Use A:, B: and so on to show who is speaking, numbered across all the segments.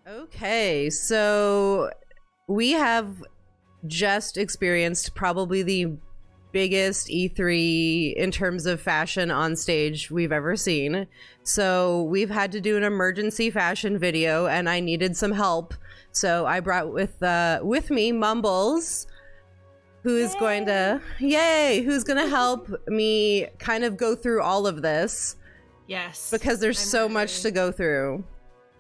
A: Okay, so we have just experienced probably the biggest E3 in terms of fashion on stage we've ever seen. So we've had to do an emergency fashion video, and I needed some help. So I brought with me Mumbles, who is going to who's going to help me kind of go through all of this.
B: Yes,
A: because there's so much to go through.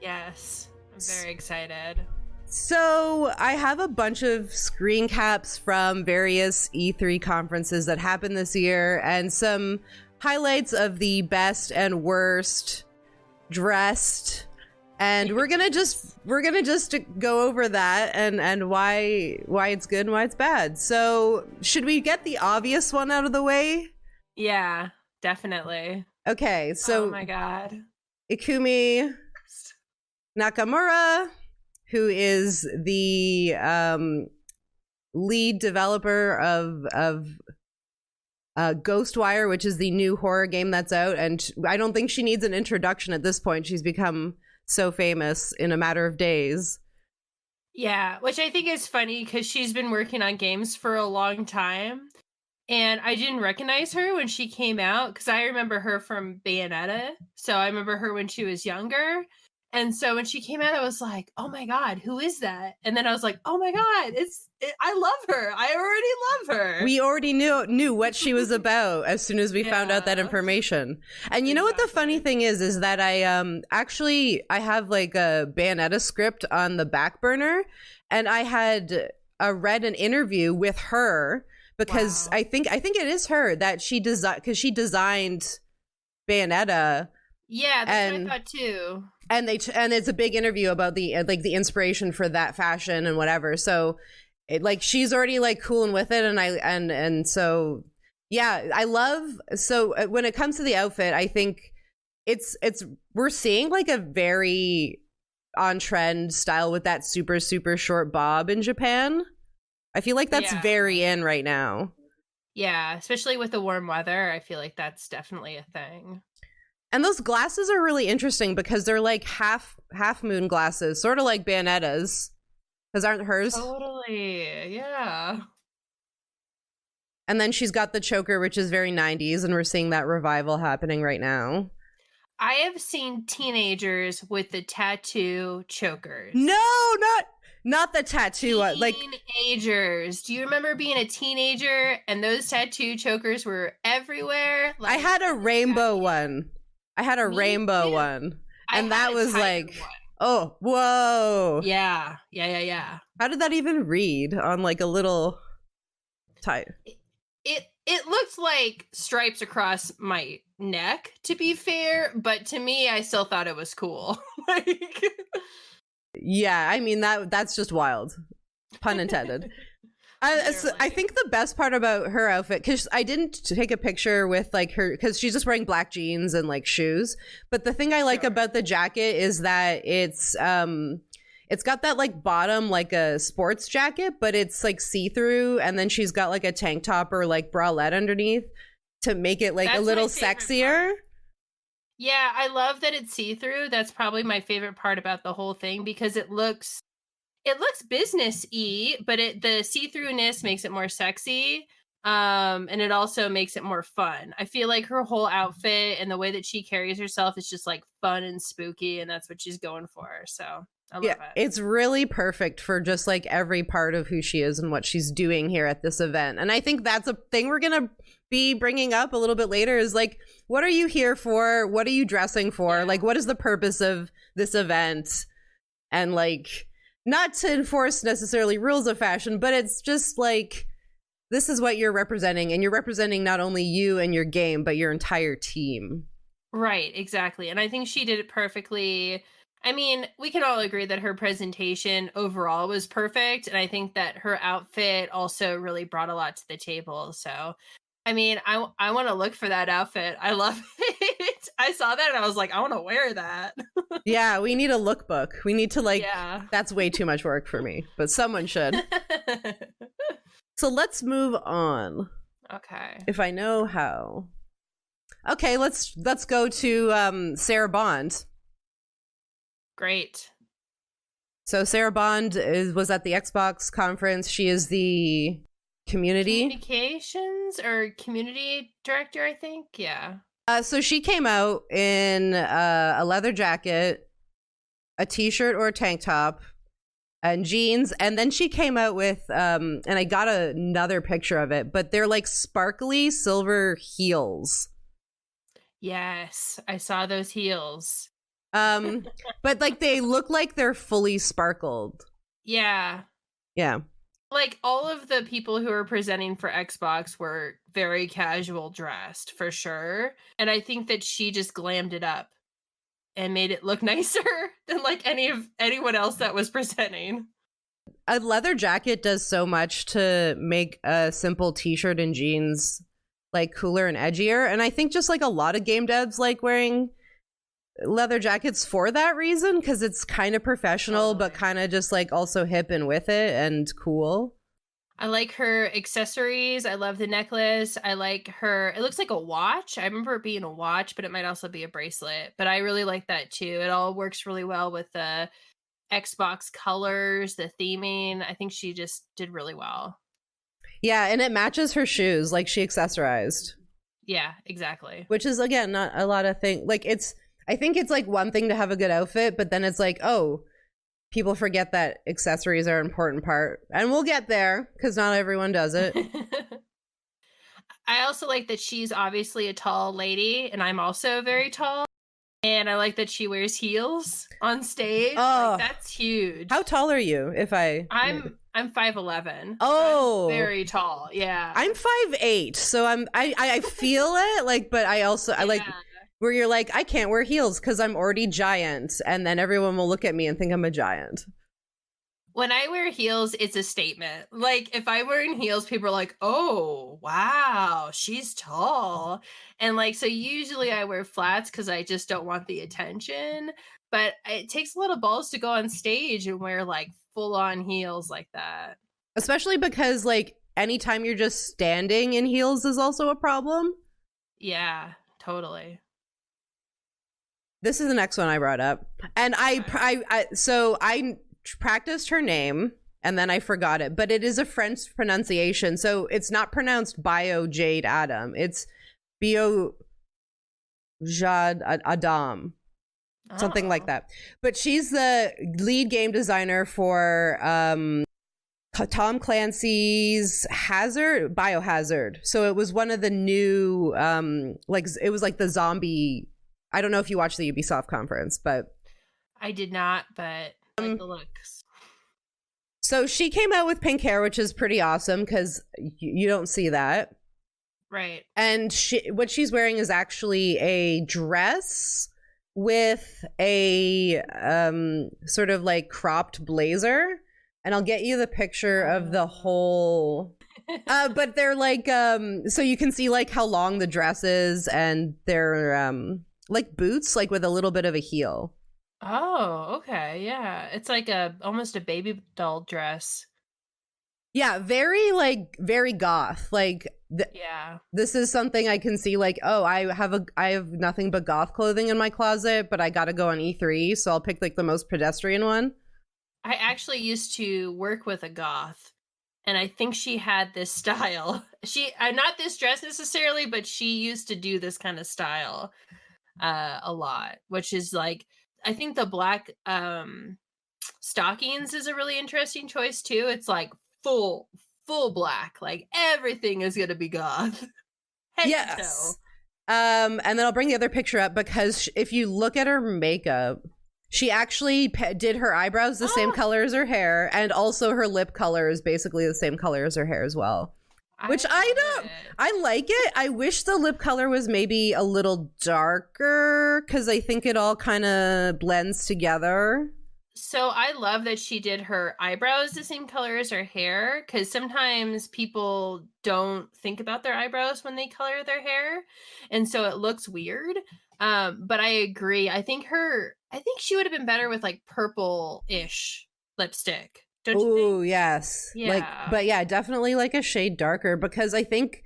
B: Yes, I'm very excited.
A: So I have a bunch of screen caps from various E3 conferences that happened this year, and some highlights of the best and worst dressed, and we're gonna just go over that and why it's good and why it's bad. So should we get the obvious one out of the way?
B: Yeah, definitely.
A: Okay, so
B: oh my god,
A: Kumi Nakamura, who is the lead developer of Ghostwire, which is the new horror game that's out. And I don't think she needs an introduction at this point. She's become so famous in a matter of days.
B: Yeah, which I think is funny because she's been working on games for a long time. And I didn't recognize her when she came out because I remember her from Bayonetta. So I remember her when she was younger. And so when she came out, I was like, oh my God, who is that? And then I was like, oh my God, I love her. I already love her.
A: We already knew what she was about as soon as we found out that information. And you know what the funny thing is that I have like a Bayonetta script on the back burner, and I had read an interview with her because I think it is her that she designed Bayonetta.
B: Yeah, that's what I thought too.
A: And it's a big interview about the inspiration for that fashion and whatever. So she's already like cooling with it, and so yeah, I love. So when it comes to the outfit, I think we're seeing like a very on trend style with that super super short bob in Japan. I feel like that's very in right now.
B: Yeah, especially with the warm weather, I feel like that's definitely a thing.
A: And those glasses are really interesting because they're like half moon glasses, sort of like Bayonetta's, because aren't hers?
B: Totally, yeah.
A: And then she's got the choker, which is very 90s, and we're seeing that revival happening right now.
B: I have seen teenagers with the tattoo chokers.
A: No, not the tattoo.
B: Teenagers. Do you remember being a teenager and those tattoo chokers were everywhere?
A: I had a rainbow one. One. And that was like, one. Oh, whoa.
B: Yeah.
A: How did that even read on like a little tie?
B: It looked like stripes across my neck, to be fair, but to me, I still thought it was cool.
A: Yeah, I mean, that's just wild. Pun intended. I think the best part about her outfit, because I didn't take a picture with like her, because she's just wearing black jeans and like shoes. But the thing I like about the jacket is that it's got that like bottom like a sports jacket, but it's like see-through, and then she's got like a tank top or like bralette underneath to make it like a little sexier.
B: Yeah, I love that it's see-through. That's probably my favorite part about the whole thing because it looks business-y, but the see-throughness makes it more sexy, and it also makes it more fun. I feel like her whole outfit and the way that she carries herself is just like fun and spooky, and that's what she's going for. So I love it.
A: It's really perfect for just like every part of who she is and what she's doing here at this event. And I think that's a thing we're gonna be bringing up a little bit later is like, what are you here for? What are you dressing for? Like, what is the purpose of this event? And like, not to enforce necessarily rules of fashion, but it's just like, this is what you're representing, and you're representing not only you and your game, but your entire team.
B: Right, exactly. And I think she did it perfectly. I mean, we can all agree that her presentation overall was perfect, and I think that her outfit also really brought a lot to the table. So, I mean, I want to look for that outfit. I love it. I saw that and I was like, I want to wear that.
A: Yeah, we need a lookbook. We need to that's way too much work for me, but someone should. So let's move on.
B: Okay.
A: If I know how. Okay, let's go to Sarah Bond.
B: Great.
A: So Sarah Bond was at the Xbox conference. She is the
B: communications or community director, I think. Yeah.
A: So she came out in a leather jacket, a t-shirt or a tank top, and jeans, and then she came out with and I got another picture of it, but they're like sparkly silver heels.
B: Yes, I saw those heels.
A: But like they look like they're fully sparkled.
B: Yeah.
A: Yeah.
B: Like all of the people who were presenting for Xbox were very casual dressed for sure. And I think that she just glammed it up and made it look nicer than like anyone else that was presenting.
A: A leather jacket does so much to make a simple t-shirt and jeans like cooler and edgier. And I think just like a lot of game devs like wearing leather jackets for that reason, because it's kind of professional, but kind of just like also hip and with it and cool.
B: I like her accessories. I love the necklace. I like her. It looks like a watch. I remember it being a watch, but it might also be a bracelet. But I really like that too. It all works really well with the Xbox colors, the theming. I think she just did really well.
A: Yeah, and it matches her shoes. Like she accessorized.
B: Yeah, exactly.
A: Which is, again, not a lot of things. Like I think it's like one thing to have a good outfit, but then it's like, oh, people forget that accessories are an important part. And we'll get there because not everyone does it.
B: I also like that she's obviously a tall lady, and I'm also very tall. And I like that she wears heels on stage.
A: Oh,
B: like, that's huge.
A: How tall are you?
B: I'm 5'11".
A: Oh,
B: so I'm very tall. Yeah,
A: I'm 5'8", so I feel it. Like, but I like where you're like, I can't wear heels because I'm already giant, and then everyone will look at me and think I'm a giant.
B: When I wear heels, it's a statement. Like, if I'm wearing heels, people are like, oh, wow, she's tall. And like, so usually I wear flats because I just don't want the attention. But it takes a lot of balls to go on stage and wear like full on heels like that.
A: Especially because like anytime you're just standing in heels is also a problem.
B: Yeah, totally.
A: This is the next one I brought up. And I practiced her name and then I forgot it, but it is a French pronunciation. So it's not pronounced Bio Jade Adam. It's Bio Jade Adam. Something like that. But she's the lead game designer for Tom Clancy's Biohazard. So it was one of the new it was like the zombie. I don't know if you watched the Ubisoft conference, but
B: I did not, but I like the looks.
A: So she came out with pink hair, which is pretty awesome because you don't see that.
B: Right.
A: And what she's wearing is actually a dress with a sort of like cropped blazer. And I'll get you the picture of the whole but they're like so you can see like how long the dress is, and they're like boots, like with a little bit of a heel.
B: Oh, okay. Yeah. It's like almost a baby doll dress.
A: Yeah, very goth. Like
B: yeah.
A: This is something I can see like, oh, I have nothing but goth clothing in my closet, but I got to go on E3, so I'll pick like the most pedestrian one.
B: I actually used to work with a goth, and I think she had this style. Not this dress necessarily, but she used to do this kind of style a lot, which is like, I think the black stockings is a really interesting choice too. It's like full black, like everything is gonna be goth.
A: Yes. And then I'll bring the other picture up because if you look at her makeup, she actually did her eyebrows the same color as her hair, and also her lip color is basically the same color as her hair as well. Which I like it. I wish the lip color was maybe a little darker because I think it all kind of blends together.
B: So I love that she did her eyebrows the same color as her hair, because sometimes people don't think about their eyebrows when they color their hair, and so it looks weird. But I agree. I think she would have been better with like purple-ish lipstick. Don't you think?
A: Ooh, yes.
B: Yeah.
A: But yeah, definitely like a shade darker, because I think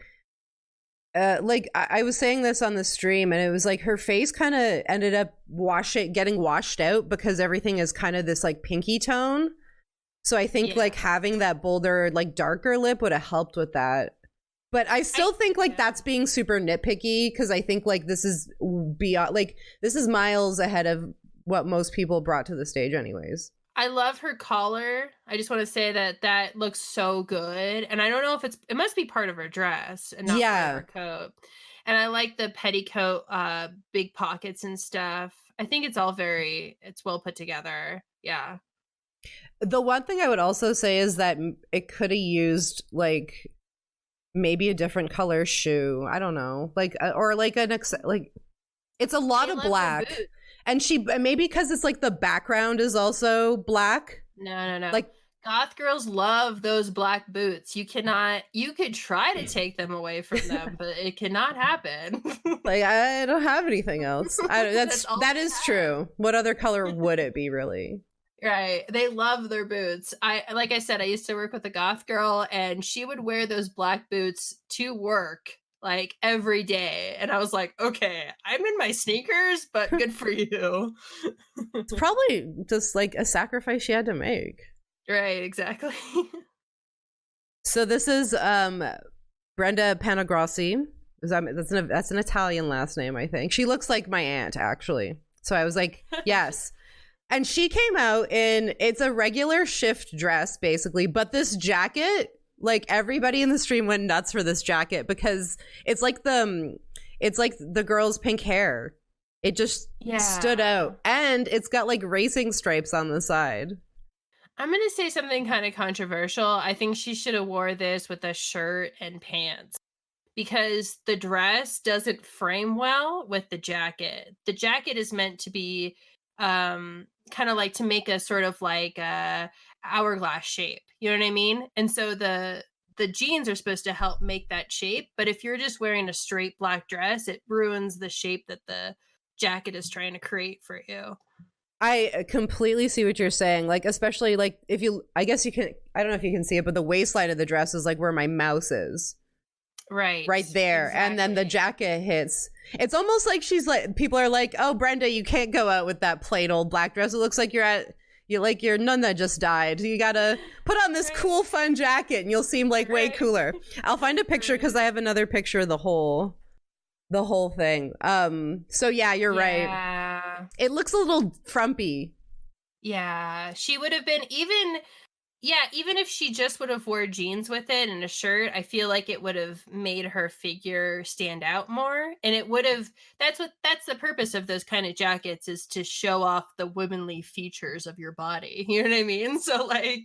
A: like I was saying this on the stream, and it was like her face kind of ended up getting washed out because everything is kind of this like pinky tone. So I think like having that bolder, like darker lip would have helped with that. But I still think like that's being super nitpicky, because I think like this is beyond, like this is miles ahead of what most people brought to the stage anyways.
B: I love her collar. I just want to say that looks so good. And I don't know if it must be part of her dress and not part of her coat. And I like the petticoat, big pockets and stuff. I think it's well put together. Yeah.
A: The one thing I would also say is that it could have used like maybe a different color shoe. I don't know. Like, or like it's a lot of black. And maybe because it's like the background is also black.
B: No.
A: Like
B: goth girls love those black boots. You could try to take them away from them, but it cannot happen.
A: Like I don't have anything else. That is true. What other color would it be, really?
B: Right. They love their boots. Like I said, I used to work with a goth girl, and she would wear those black boots to work like every day. And I was like, okay, I'm in my sneakers, but good for you.
A: It's probably just like a sacrifice she had to make.
B: Right, exactly.
A: So this is Brenda Panagrossi. That's an Italian last name, I think. She looks like my aunt, actually. So I was like, yes. And she came out it's a regular shift dress, basically, but this jacket, like everybody in the stream went nuts for this jacket because it's like the girl's pink hair. It just stood out, and it's got like racing stripes on the side.
B: I'm gonna say something kind of controversial. I think she should have wore this with a shirt and pants, because the dress doesn't frame well with the jacket. The jacket is meant to be kind of like to make a sort of like a hourglass shape, you know what I mean? And so the jeans are supposed to help make that shape, but if you're just wearing a straight black dress, it ruins the shape that the jacket is trying to create for you.
A: I completely see what you're saying. Like, especially like I guess you can, I don't know if you can see it, but the waistline of the dress is like where my mouse is. Right there. Exactly. And then the jacket hits. It's almost like she's like, people are like, oh, Brenda, you can't go out with that plain old black dress. It looks like your nonna just died. You gotta put on this cool, fun jacket and you'll seem like way cooler. I'll find a picture because I have another picture of the whole thing. So yeah, you're right. It looks a little frumpy.
B: Yeah, she would have been even if she just would have wore jeans with it and a shirt, I feel like it would have made her figure stand out more. And it would have, that's the purpose of those kind of jackets, is to show off the womanly features of your body. You know what I mean? So like,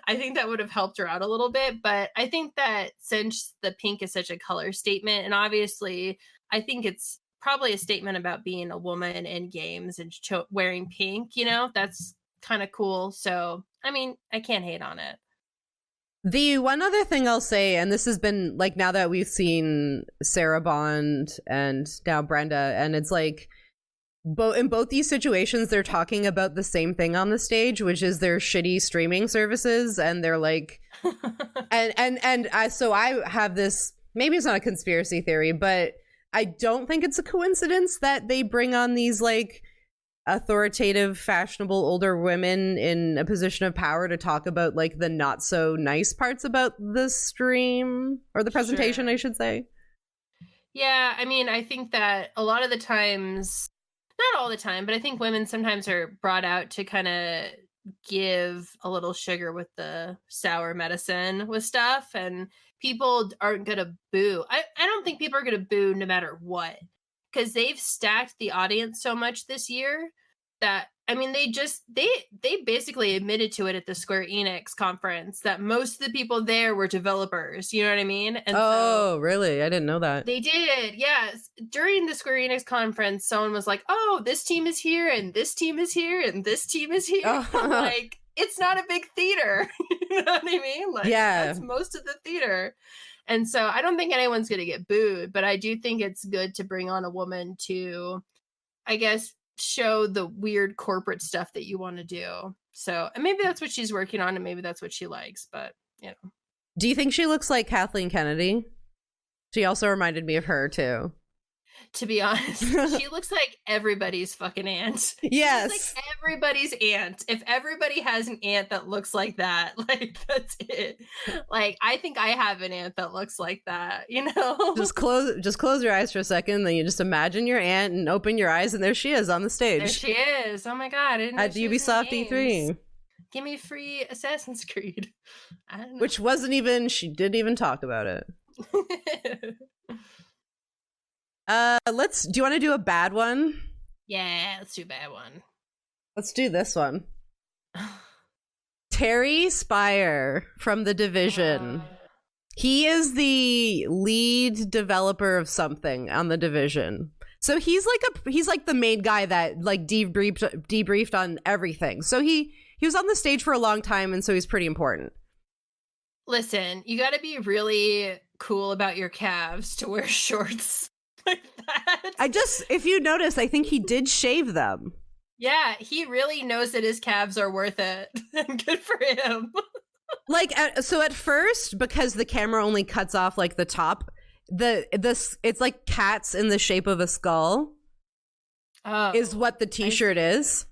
B: I think that would have helped her out a little bit. But I think that since the pink is such a color statement, and obviously I think it's probably a statement about being a woman in games and wearing pink, you know, that's kind of cool. So I mean, I can't hate on it.
A: The one other thing I'll say, and this has been like, now that we've seen Sarah Bond and now Brenda, and it's like in both these situations they're talking about the same thing on the stage, which is their shitty streaming services, and they're like so I have this, maybe it's not a conspiracy theory, but I don't think it's a coincidence that they bring on these like authoritative, fashionable older women in a position of power to talk about like the not so nice parts about the stream, or the presentation, I should say.
B: Yeah, I mean, I think that a lot of the times, not all the time, but I think women sometimes are brought out to kind of give a little sugar with the sour medicine with stuff, and people aren't gonna boo. I don't think people are gonna boo no matter what, because they've stacked the audience so much this year that, I mean, they basically admitted to it at the Square Enix conference that most of the people there were developers, you know what I mean? And
A: so really? I didn't know that.
B: They did, yes. During the Square Enix conference, someone was like, oh, this team is here, and this team is here, and this team is here. Like, it's not a big theater. You know what I mean? Like, that's most of the theater. And so I don't think anyone's going to get booed, but I do think it's good to bring on a woman to, I guess, show the weird corporate stuff that you want to do. So, and maybe that's what she's working on, and maybe that's what she likes, but, you know.
A: Do you think she looks like Kathleen Kennedy? She also reminded me of her too.
B: To be honest, she looks like everybody's fucking aunt.
A: Yes.
B: She's like everybody's aunt. If everybody has an aunt that looks like that, like that's it. Like I think I have an aunt that looks like that, you know?
A: Just close your eyes for a second, then you just imagine your aunt and open your eyes and there she is on the stage.
B: There she is. Oh my god, I didn't know
A: at
B: she was in
A: Ubisoft
B: games.
A: E3.
B: Give me free Assassin's Creed. I don't know.
A: Which she didn't even talk about it. Do you want to do a bad one?
B: Yeah, let's do a bad one.
A: Let's do this one. Terry Spire from The Division. He is the lead developer of something on The Division. So he's like the main guy that like debriefed on everything. So he was on the stage for a long time, and so he's pretty important.
B: Listen, you got to be really cool about your calves to wear shorts like that.
A: If you notice, I think he did shave them.
B: Yeah, he really knows that his calves are worth it. Good for him.
A: So at first, because the camera only cuts off like the top, it's like cats in the shape of a skull. Oh, is what the t-shirt is.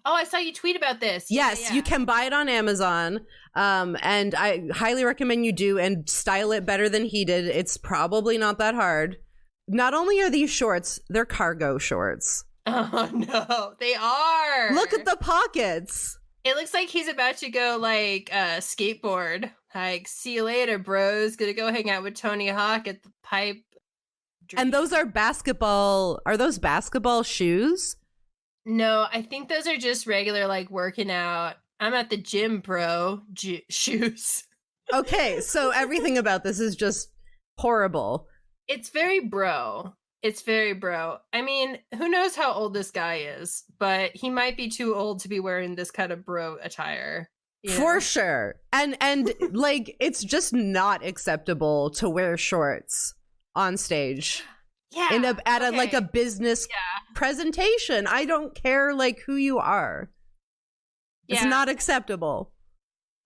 B: Oh, I saw you tweet about this.
A: Yes, yeah. You can buy it on Amazon. And I highly recommend you do and style it better than he did. It's probably not that hard. Not only are these shorts, they're cargo shorts.
B: Oh no, they are.
A: Look at the pockets.
B: It looks like he's about to go like skateboard. Like, see you later, bros. Gonna go hang out with Tony Hawk at the pipe.
A: And those are basketball. Are those basketball shoes?
B: No, I think those are just regular, like, working out. I'm at the gym, bro. Shoes.
A: Okay, so everything about this is just horrible.
B: It's very bro. It's very bro. I mean, who knows how old this guy is, but he might be too old to be wearing this kind of bro attire.
A: For sure. And like, it's just not acceptable to wear shorts on stage.
B: Yeah.
A: At a business presentation. I don't care like who you are. It's not acceptable.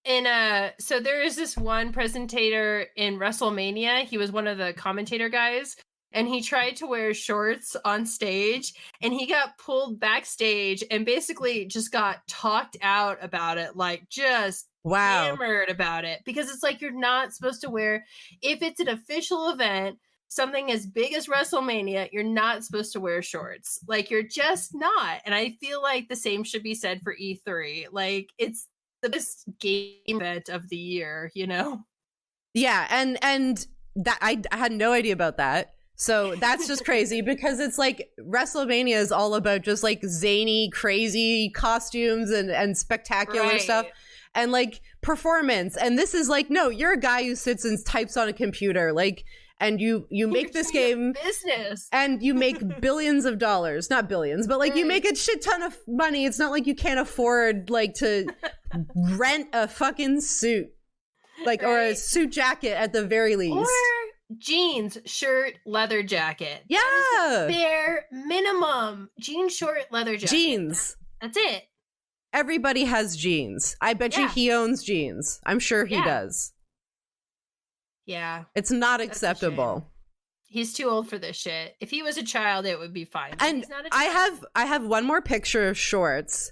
B: And so there is this one presentator in WrestleMania. He was one of the commentator guys, and he tried to wear shorts on stage, and he got pulled backstage and basically just got talked out about it, like just hammered about it, because it's like, you're not supposed to wear, if it's an official event, something as big as WrestleMania, you're not supposed to wear shorts. Like, you're just not. And I feel like the same should be said for E3. Like, it's the best game event of the year, you know? Yeah,
A: and that I had no idea about that. So that's just crazy, because it's like WrestleMania is all about just like zany, crazy costumes and spectacular stuff and like performance. And this is like, no, you're a guy who sits and types on a computer, like, and you make this game
B: business
A: and you make billions of dollars, not billions, but like you make a shit ton of money. It's not like you can't afford like to rent a fucking suit, like, or a suit jacket at the very least.
B: Or jeans, shirt, leather jacket.
A: Yeah.
B: Bare minimum. Jeans, short, leather jacket.
A: Jeans.
B: That's it.
A: Everybody has jeans. I bet you he owns jeans. I'm sure he does.
B: Yeah.
A: It's not acceptable.
B: He's too old for this shit. If he was a child, it would be fine.
A: And
B: he's not a child.
A: I have one more picture of shorts.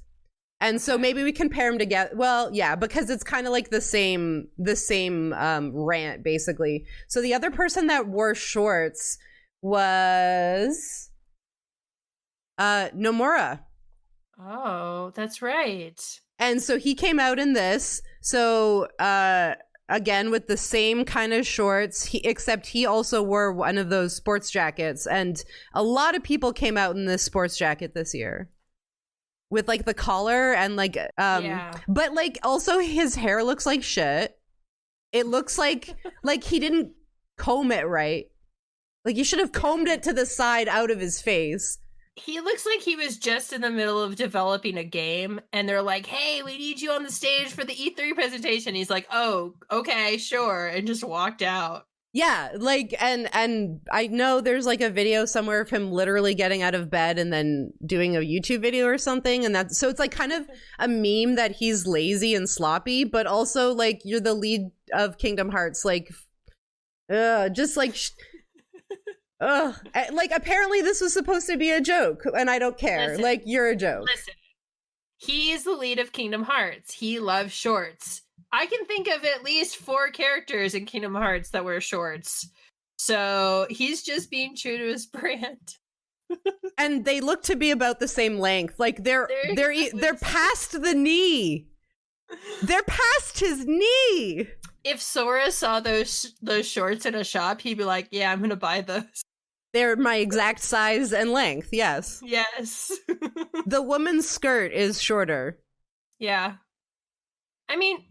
A: And so maybe we can pair them together. Well, yeah, because it's kind of like the same rant, basically. So the other person that wore shorts was Nomura.
B: Oh, that's right.
A: And so he came out in this. So again, with the same kind of shorts, except he also wore one of those sports jackets. And a lot of people came out in this sports jacket this year. With like the collar and like but like also his hair looks like shit. It looks like he didn't comb it right. Like, you should have combed it to the side out of his face.
B: He looks like he was just in the middle of developing a game, and they're like, hey, we need you on the stage for the E3 presentation. He's like, oh, okay, sure, and just walked out.
A: Yeah, like, and I know there's like a video somewhere of him literally getting out of bed and then doing a YouTube video or something, and so it's like kind of a meme that he's lazy and sloppy, but also like, you're the lead of Kingdom Hearts, like, Just like like apparently this was supposed to be a joke and I don't care.
B: Listen,
A: like you're a joke.
B: Listen, he's the lead of Kingdom Hearts. He loves shorts. I can think of at least 4 characters in Kingdom Hearts that wear shorts. So he's just being true to his brand.
A: And they look to be about the same length. Like they're past the knee. They're past his knee.
B: If Sora saw those shorts in a shop, he'd be like, "Yeah, I'm gonna buy those."
A: They're my exact size and length. Yes.
B: Yes.
A: The woman's skirt is shorter.
B: Yeah. I mean,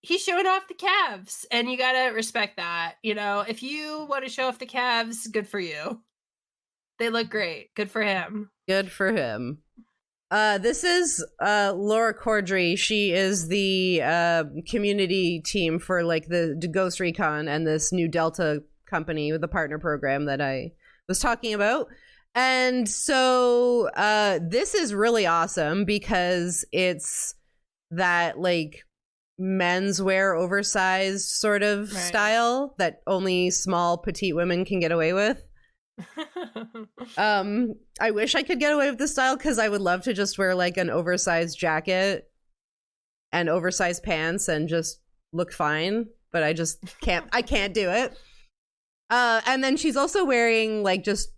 B: he's showing off the calves, and you gotta respect that. If you want to show off the calves, good for you. They look great. Good for him.
A: Good for him. This is Laura Cordry. She is the community team for like the Ghost Recon and this new Delta company with the partner program that I was talking about. And so this is really awesome because it's that like menswear oversized sort of style that only small petite women can get away with. I wish I could get away with this style because I would love to just wear like an oversized jacket and oversized pants and just look fine, but I just can't. I can't do it. And then she's also wearing like just,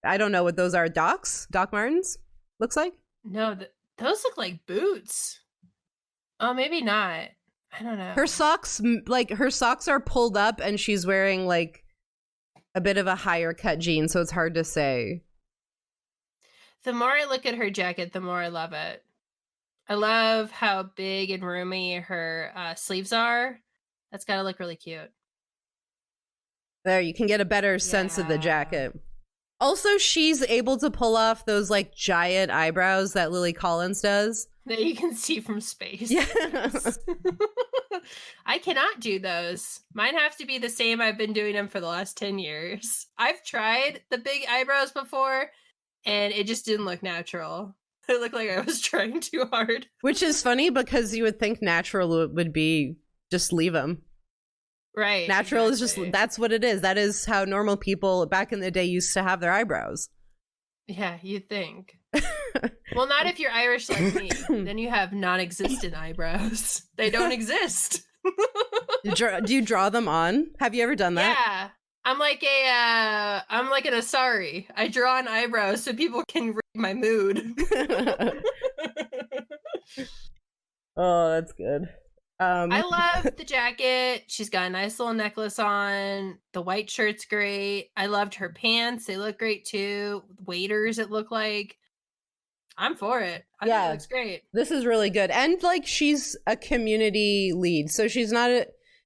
A: I don't know what those are. Doc Martens looks like.
B: No, those look like boots. Oh, maybe not. I don't know.
A: Her socks are pulled up and she's wearing like a bit of a higher cut jean, so it's hard to say.
B: The more I look at her jacket, the more I love it. I love how big and roomy her sleeves are. That's gotta look really cute.
A: There, you can get a better sense of the jacket. Also, she's able to pull off those like giant eyebrows that Lily Collins does.
B: That you can see from space.
A: Yes.
B: I cannot do those. Mine have to be the same. I've been doing them for the last 10 years. I've tried the big eyebrows before, and it just didn't look natural. It looked like I was trying too hard.
A: Which is funny because you would think natural would be just leave them.
B: Right.
A: Natural is just, that's what it is. That is how normal people back in the day used to have their eyebrows.
B: Yeah, you'd think. Well, not if you're Irish like me. Then you have non-existent eyebrows. They don't exist.
A: Do you draw them on? Have you ever done that?
B: Yeah. I'm like an Asari. I draw on eyebrows so people can read my mood.
A: Oh, that's good.
B: I love the jacket. She's got a nice little necklace on. The white shirt's great. I loved her pants. They look great too. Waders, it looked like. I'm for it. I think it looks great.
A: This is really good. And like she's a community lead. So she's not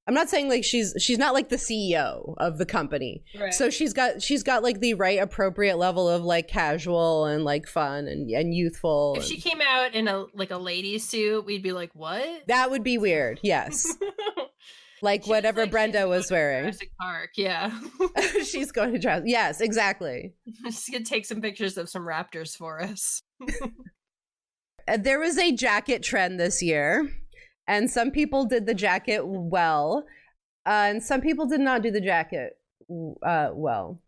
A: I'm not saying like she's not like the CEO of the company. Right. So she's got like the right appropriate level of like casual and like fun and youthful.
B: If she came out in a lady suit, we'd be like, what?
A: That would be weird. Yes. Like whatever like Brenda was wearing.
B: Jurassic Park, yeah.
A: She's going to Jurassic. Yes, exactly.
B: She's gonna take some pictures of some raptors for us.
A: There was a jacket trend this year. And some people did the jacket well, and some people did not do the jacket well.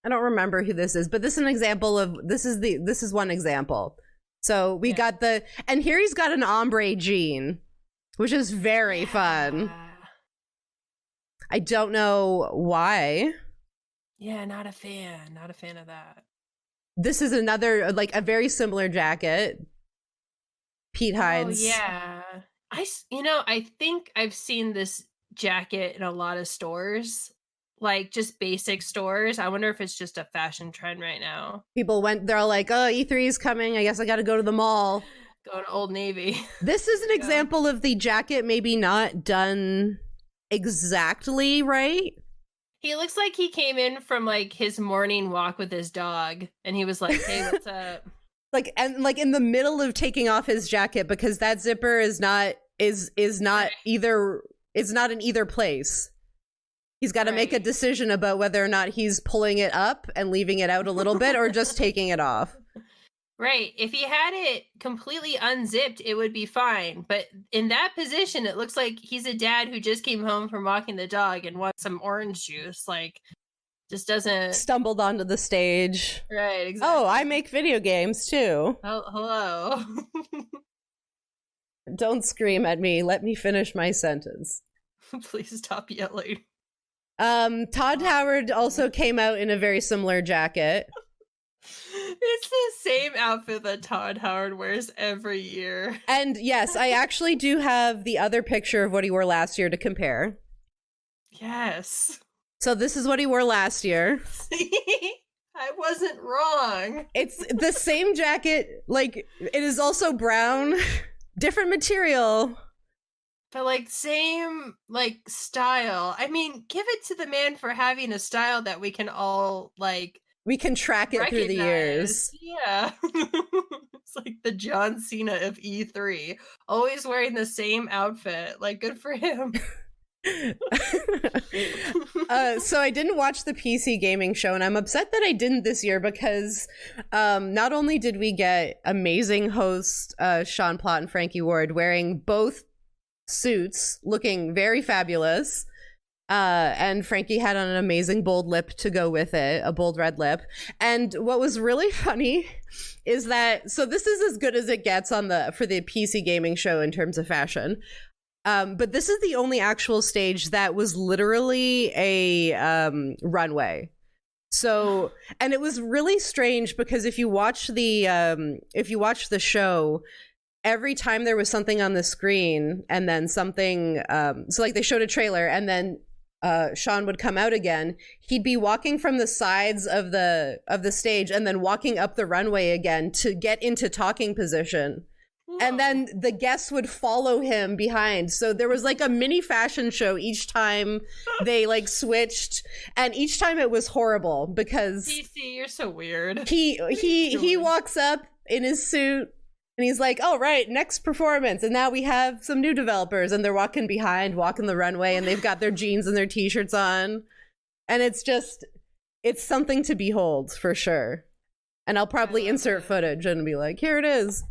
A: I don't remember who this is, but this is an example of this is one example. So we got and here he's got an ombre jean, which is very fun. I don't know why.
B: Yeah, not a fan of that.
A: This is another like a very similar jacket. Pete Hines.
B: Oh, yeah. I think I've seen this jacket in a lot of stores, like just basic stores. I wonder if it's just a fashion trend right now.
A: They're all like, oh, E3 is coming. I guess I got to go to the mall.
B: Go to Old Navy.
A: This is an example of the jacket maybe not done exactly right.
B: He looks like he came in from like his morning walk with his dog and he was like, hey, what's up?
A: Like in the middle of taking off his jacket because that zipper is not in either place. He's got to make a decision about whether or not he's pulling it up and leaving it out a little bit or just taking it off.
B: Right. If he had it completely unzipped, it would be fine. But in that position, it looks like he's a dad who just came home from walking the dog and wants some orange juice. Like, just doesn't.
A: Stumbled onto the stage.
B: Right, exactly.
A: Oh, I make video games too.
B: Oh, hello.
A: Don't scream at me. Let me finish my sentence.
B: Please stop yelling.
A: Todd Howard also came out in a very similar jacket.
B: It's the same outfit that Todd Howard wears every year.
A: And yes, I actually do have the other picture of what he wore last year to compare.
B: Yes.
A: So this is what he wore last year.
B: See? I wasn't wrong.
A: It's the same jacket. Like, it is also brown, different material.
B: But, like, same, like, style. I mean, give it to the man for having a style that we can all, like...
A: We can track it through the years.
B: Yeah. It's like the John Cena of E3. Always wearing the same outfit. Like, good for him.
A: So I didn't watch the PC gaming show, and I'm upset that I didn't this year because not only did we get amazing hosts Sean Plott and Frankie Ward wearing both suits, looking very fabulous, and Frankie had on an amazing bold lip to go with it, a bold red lip. And what was really funny is that, so this is as good as it gets for the PC gaming show in terms of fashion. But this is the only actual stage that was literally a runway. So, and it was really strange because if you watch the show, every time there was something on the screen and then something, so like they showed a trailer and then Sean would come out again, he'd be walking from the sides of the stage and then walking up the runway again to get into talking position. And then the guests would follow him behind. So there was like a mini fashion show each time they like switched. And each time it was horrible because
B: DC, you're so weird.
A: He walks up in his suit and he's like, "Oh, right, next performance." And now we have some new developers and they're walking behind, walking the runway, and they've got their jeans and their t-shirts on. And it's something to behold for sure. And I'll probably insert footage and be like, "Here it is."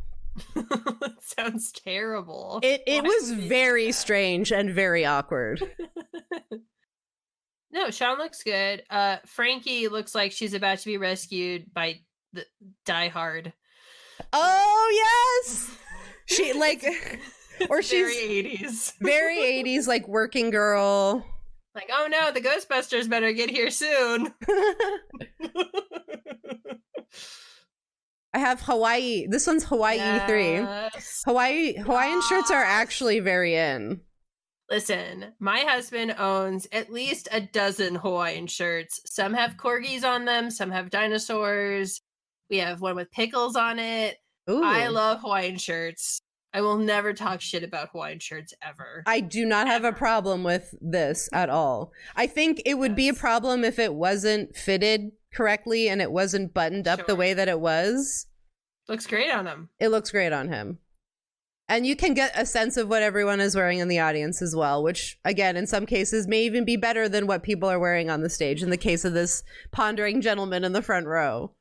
B: That sounds terrible.
A: It was very strange and very awkward.
B: No, Sean looks good. Frankie looks like she's about to be rescued by the Die Hard.
A: Oh yes, she like, or she's
B: very 80s,
A: very 80s, like working girl.
B: Like, oh no, the Ghostbusters better get here soon.
A: I have Hawaii. This one's Hawaii
B: yes.
A: E3. Hawaiian shirts are actually very in.
B: Listen, my husband owns at least a dozen Hawaiian shirts. Some have corgis on them. Some have dinosaurs. We have one with pickles on it. Ooh. I love Hawaiian shirts. I will never talk shit about Hawaiian shirts ever.
A: I do not have a problem with this at all. I think it would be a problem if it wasn't fitted correctly and it wasn't buttoned up the way that it was.
B: Looks great on him.
A: It looks great on him. And you can get a sense of what everyone is wearing in the audience as well, which, again, in some cases may even be better than what people are wearing on the stage, in the case of this pondering gentleman in the front row.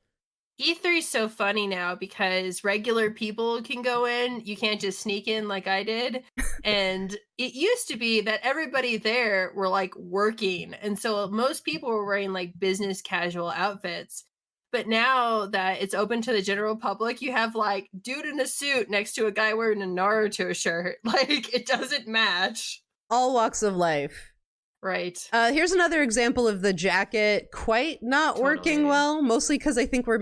B: E3 is so funny now because regular people can go in. You can't just sneak in like I did. And it used to be that everybody there were like working. And so most people were wearing like business casual outfits. But now that it's open to the general public, you have like dude in a suit next to a guy wearing a Naruto shirt. Like, it doesn't match.
A: All walks of life.
B: Right.
A: Here's another example of the jacket quite not working well, mostly because I think we're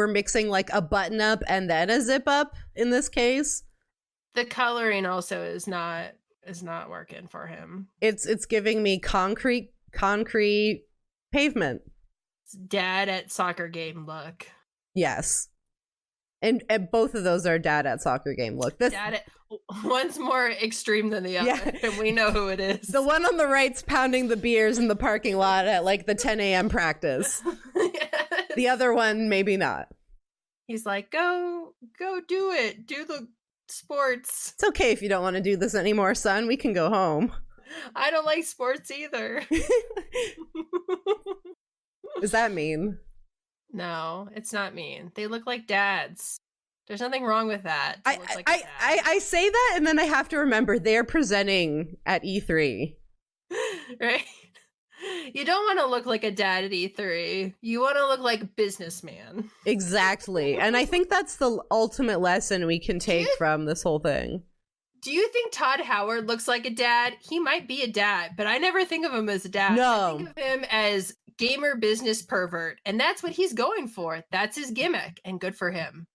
A: mixing like a button up and then a zip up in this case.
B: The coloring also is not working for him.
A: It's giving me concrete pavement.
B: It's dad at soccer game look.
A: Yes. And both of those are dad at soccer game look.
B: One's more extreme than the other, and we know who it is.
A: The one on the right's pounding the beers in the parking lot at like the 10 a.m. practice. Yes. The other one, maybe not.
B: He's like, go do it. Do the sports.
A: It's okay if you don't want to do this anymore, son. We can go home.
B: I don't like sports either.
A: Is that mean?
B: No, it's not mean. They look like dads. There's nothing wrong with that.
A: I say that, and then I have to remember they're presenting at E3.
B: Right? You don't want to look like a dad at E3. You want to look like a businessman.
A: Exactly. And I think that's the ultimate lesson we can take from this whole thing.
B: Do you think Todd Howard looks like a dad? He might be a dad, but I never think of him as a dad.
A: No.
B: I think of him as gamer business pervert, and that's what he's going for. That's his gimmick, and good for him.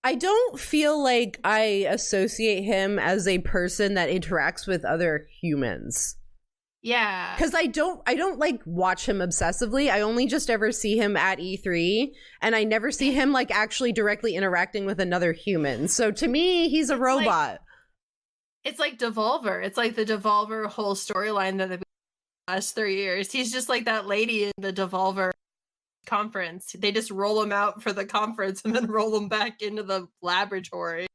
A: I don't feel like I associate him as a person that interacts with other humans.
B: Yeah.
A: Because I don't like watch him obsessively. I only just ever see him at E3, and I never see him like actually directly interacting with another human. So to me, he's a robot.
B: It's like Devolver. It's like the Devolver whole storyline that they've been the last 3 years. He's just like that lady in the Devolver conference. They just roll him out for the conference and then roll him back into the laboratory.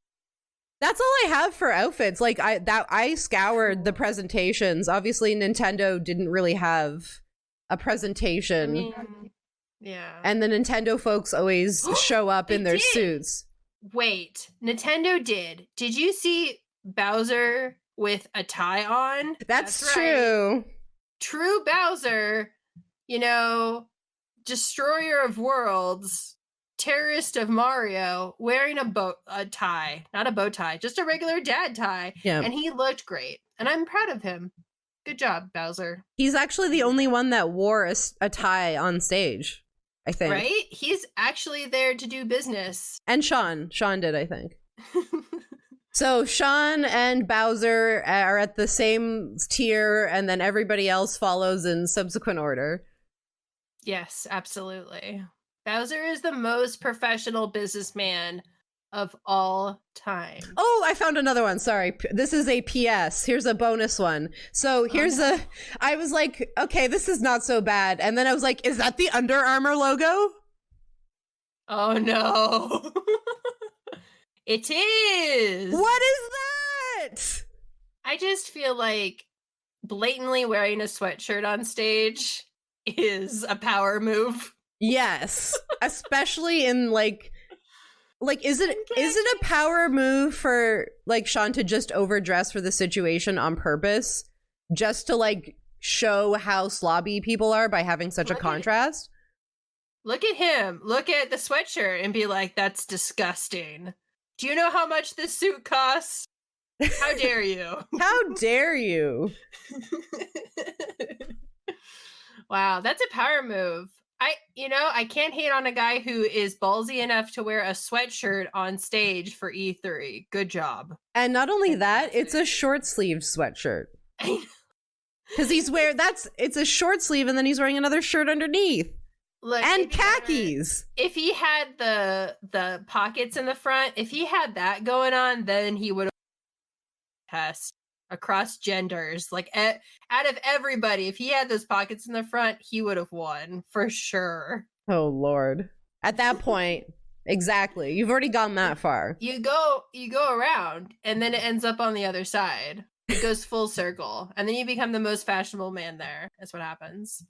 A: That's all I have for outfits. Like I scoured the presentations. Obviously, Nintendo didn't really have a presentation.
B: I mean, yeah.
A: And the Nintendo folks always show up in their suits.
B: Wait, Nintendo did. Did you see Bowser with a tie on?
A: That's true.
B: Right. True Bowser, you know, destroyer of worlds, terrorist of Mario, wearing a tie, not a bow tie, just a regular dad tie.
A: Yeah.
B: And he looked great. And I'm proud of him. Good job, Bowser.
A: He's actually the only one that wore a tie on stage, I think.
B: Right? He's actually there to do business.
A: And Sean did, I think. So Sean and Bowser are at the same tier, and then everybody else follows in subsequent order.
B: Yes, absolutely. Bowser is the most professional businessman of all time.
A: Oh, I found another one. Sorry. This is a PS. Here's a bonus one. So here's I was like, okay, this is not so bad. And then I was like, is that the Under Armour logo?
B: Oh, no. It is.
A: What is that?
B: I just feel like blatantly wearing a sweatshirt on stage is a power move.
A: Yes. Especially in like is it a power move for like Sean to just overdress for the situation on purpose just to like show how slobby people are by having such a contrast?
B: Look at him. Look at the sweatshirt and be like, that's disgusting. Do you know how much this suit costs? How dare you?
A: How dare you?
B: Wow, that's a power move. I can't hate on a guy who is ballsy enough to wear a sweatshirt on stage for E3. Good job.
A: And not only that, it's a short sleeved sweatshirt. Because it's a short sleeve and then he's wearing another shirt underneath.
B: Look,
A: and khakis.
B: If he had the pockets in the front, if he had that going on, then he would have test across genders. Like out of everybody, if he had those pockets in the front, he would have won for sure.
A: Oh Lord. At that point, exactly. You've already gone that far.
B: You go around and then it ends up on the other side. It goes full circle. And then you become the most fashionable man there. That's what happens.